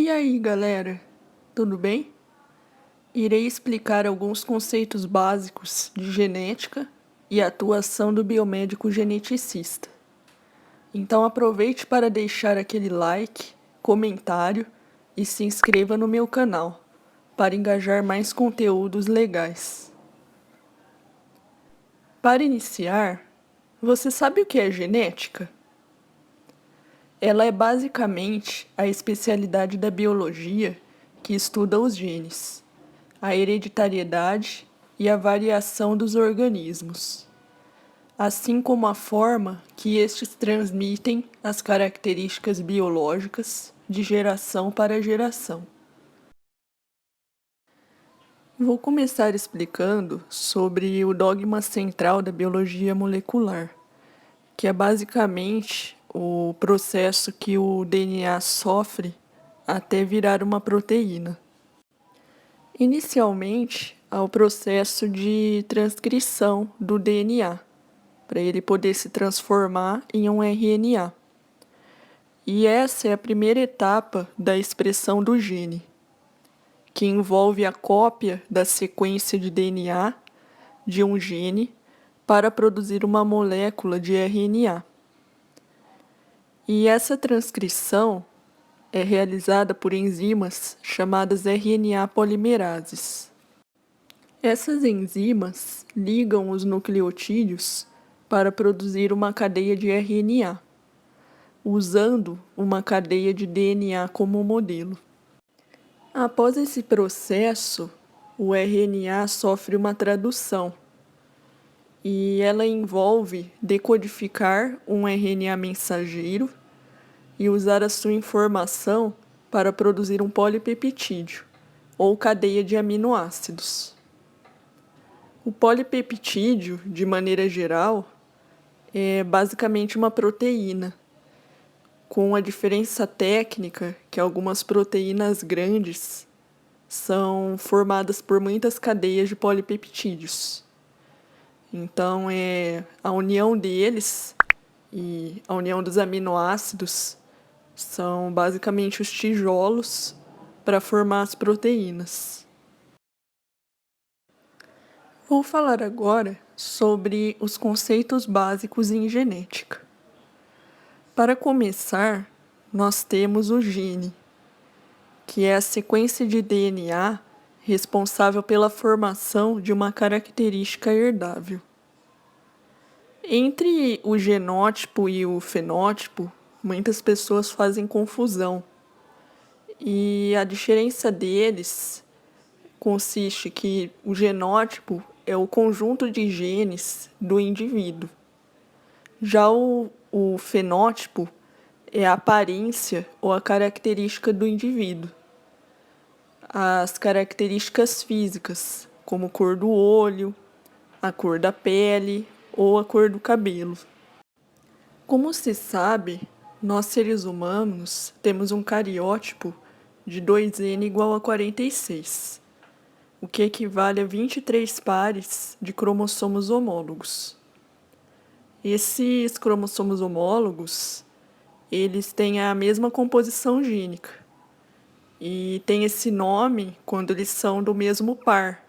E aí, galera? Tudo bem? Irei explicar alguns conceitos básicos de genética e atuação do biomédico geneticista. Então aproveite para deixar aquele like, comentário e se inscreva no meu canal para engajar mais conteúdos legais. Para iniciar, você sabe o que é genética? Ela é basicamente a especialidade da biologia que estuda os genes, a hereditariedade e a variação dos organismos, assim como a forma que estes transmitem as características biológicas de geração para geração. Vou começar explicando sobre o dogma central da biologia molecular, que é basicamente o processo que o DNA sofre até virar uma proteína. Inicialmente, há o processo de transcrição do DNA, para ele poder se transformar em um RNA. E essa é a primeira etapa da expressão do gene, que envolve a cópia da sequência de DNA de um gene para produzir uma molécula de RNA. E essa transcrição é realizada por enzimas chamadas RNA polimerases. Essas enzimas ligam os nucleotídeos para produzir uma cadeia de RNA, usando uma cadeia de DNA como modelo. Após esse processo, o RNA sofre uma tradução, e ela envolve decodificar um RNA mensageiro e usar a sua informação para produzir um polipeptídeo, ou cadeia de aminoácidos. O polipeptídeo, de maneira geral, é basicamente uma proteína, com a diferença técnica que algumas proteínas grandes são formadas por muitas cadeias de polipeptídeos. Então, a união deles e a união dos aminoácidos são basicamente os tijolos para formar as proteínas. Vou falar agora sobre os conceitos básicos em genética. Para começar, nós temos o gene, que é a sequência de DNA responsável pela formação de uma característica herdável. Entre o genótipo e o fenótipo, muitas pessoas fazem confusão. E a diferença deles consiste que o genótipo é o conjunto de genes do indivíduo. Já o fenótipo é a aparência ou a característica do indivíduo. As características físicas, como cor do olho, a cor da pele ou a cor do cabelo. Como se sabe, nós seres humanos temos um cariótipo de 2N igual a 46, o que equivale a 23 pares de cromossomos homólogos. Esses cromossomos homólogos, eles têm a mesma composição gênica e têm esse nome quando eles são do mesmo par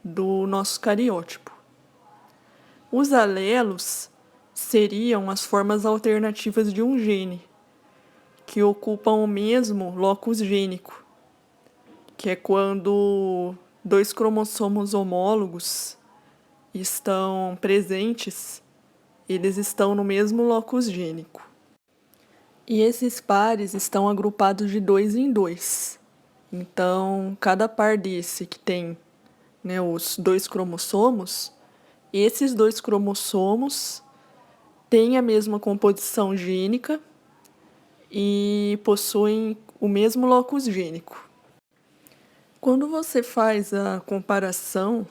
do nosso cariótipo. Os alelos seriam as formas alternativas de um gene, que ocupam o mesmo locus gênico, que é quando dois cromossomos homólogos estão presentes, eles estão no mesmo locus gênico. E esses pares estão agrupados de 2 em 2. Então, cada par desse que tem, os dois cromossomos, esses dois cromossomos têm a mesma composição gênica e possuem o mesmo locus gênico. Quando você faz a comparação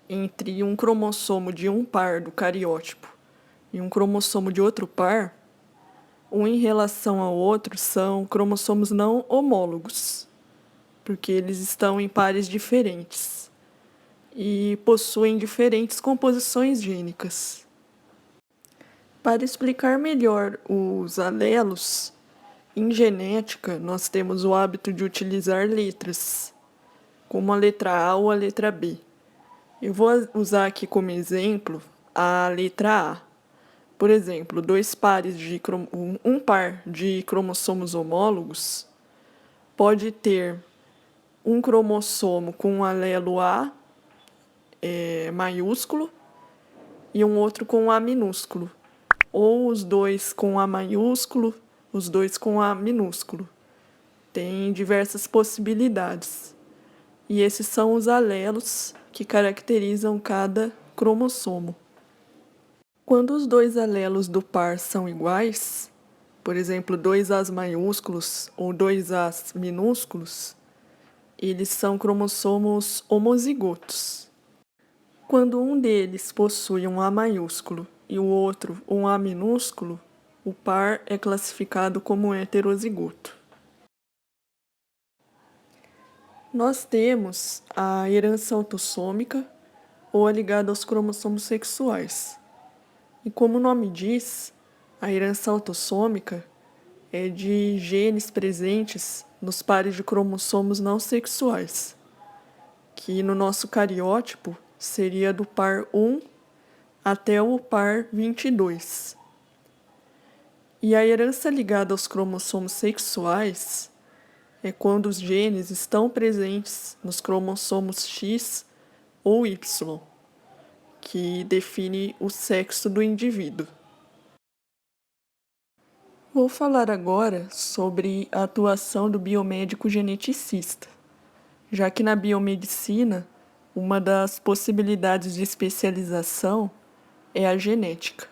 entre um cromossomo de um par do cariótipo e um cromossomo de outro par, um em relação ao outro são cromossomos não homólogos, porque eles estão em pares diferentes e possuem diferentes composições gênicas. Para explicar melhor os alelos, Em genética, nós temos o hábito de utilizar letras, como a letra A ou a letra B. Eu vou usar aqui como exemplo a letra A. Por exemplo, um par de cromossomos homólogos pode ter um cromossomo com um alelo A maiúsculo e um outro com A minúsculo, ou os dois com A maiúsculo, os dois com A minúsculo. Tem diversas possibilidades. E esses são os alelos que caracterizam cada cromossomo. Quando os dois alelos do par são iguais, por exemplo, dois As maiúsculos ou dois As minúsculos, eles são cromossomos homozigotos. Quando um deles possui um A maiúsculo e o outro um A minúsculo, o par é classificado como heterozigoto. Nós temos a herança autossômica ou a ligada aos cromossomos sexuais. E como o nome diz, a herança autossômica é de genes presentes nos pares de cromossomos não sexuais, que no nosso cariótipo seria do par 1 até o par 22. E a herança ligada aos cromossomos sexuais é quando os genes estão presentes nos cromossomos X ou Y, que define o sexo do indivíduo. Vou falar agora sobre a atuação do biomédico geneticista, já que na biomedicina, uma das possibilidades de especialização é a genética.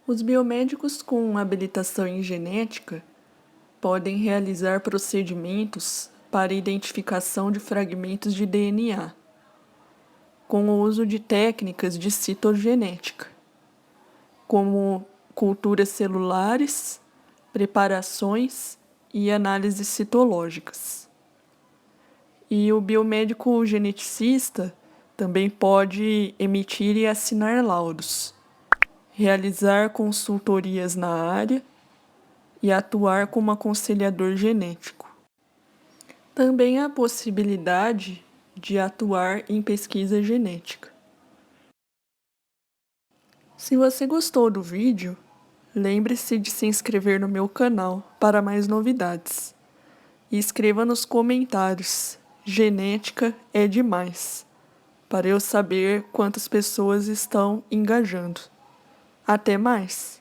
Os biomédicos com habilitação em genética podem realizar procedimentos para identificação de fragmentos de DNA, com o uso de técnicas de citogenética, como culturas celulares, preparações e análises citológicas. E o biomédico geneticista também pode emitir e assinar laudos, realizar consultorias na área e atuar como aconselhador genético. Também há a possibilidade de atuar em pesquisa genética. Se você gostou do vídeo, lembre-se de se inscrever no meu canal para mais novidades. E escreva nos comentários: genética é demais, para eu saber quantas pessoas estão engajando. Até mais!